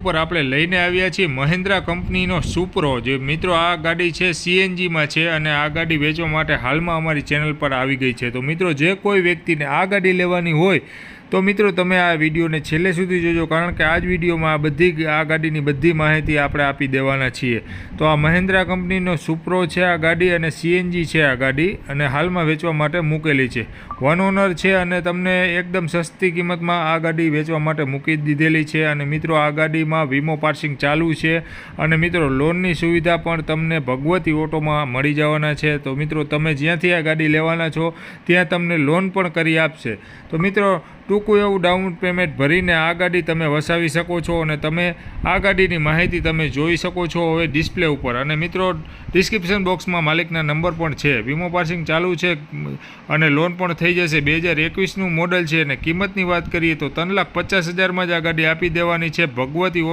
પર આપણે લઈને આવ્યા છીએ મહિન્દ્રા કંપનીનો સુપ્રો। જે મિત્રો આ ગાડી છે સીએનજીમાં છે અને આ ગાડી વેચવા માટે હાલમાં અમારી ચેનલ પર આવી ગઈ છે। તો મિત્રો જે કોઈ વ્યક્તિને આ ગાડી લેવાની હોય તો મિત્રો તમે આ વિડીયોને છેલ્લે સુધી જોજો, કારણ કે આ જ વિડીયોમાં આ ગાડીની બધી માહિતી આપણે આપી દેવાના છીએ। તો આ મહિન્દ્રા કંપનીનો સુપ્રો છે આ ગાડી, અને સીએનજી છે આ ગાડી, અને હાલમાં વેચવા માટે મૂકેલી છે। વન ઓનર છે અને તમને એકદમ સસ્તી કિંમતમાં આ ગાડી વેચવા માટે મૂકી દીધેલી છે। અને મિત્રો આ ગાડીમાં વીમો પાર્સિંગ ચાલુ છે, અને મિત્રો લોનની સુવિધા પણ તમને ભગવતી ઓટોમાં મળી જવાના છે। તો મિત્રો તમે જ્યાંથી આ ગાડી લેવાના છો ત્યાં તમને લોન પણ કરી આપશે। તો મિત્રો ટૂંકું એવું ડાઉન પેમેન્ટ ભરીને આ ગાડી તમે વસાવી શકો છો, અને તમે આ ગાડીની માહિતી તમે જોઈ શકો છો હવે ડિસ્પ્લે ઉપર। અને મિત્રો ડિસ્ક્રિપ્શન બોક્સમાં માલિકના નંબર પણ છે। વીમો પાર્સિંગ ચાલુ છે અને લોન પણ થઈ જશે। 2021નું મોડલ છે, અને કિંમતની વાત કરીએ તો 3,50,000 જ આ ગાડી આપી દેવાની છે ભગવતી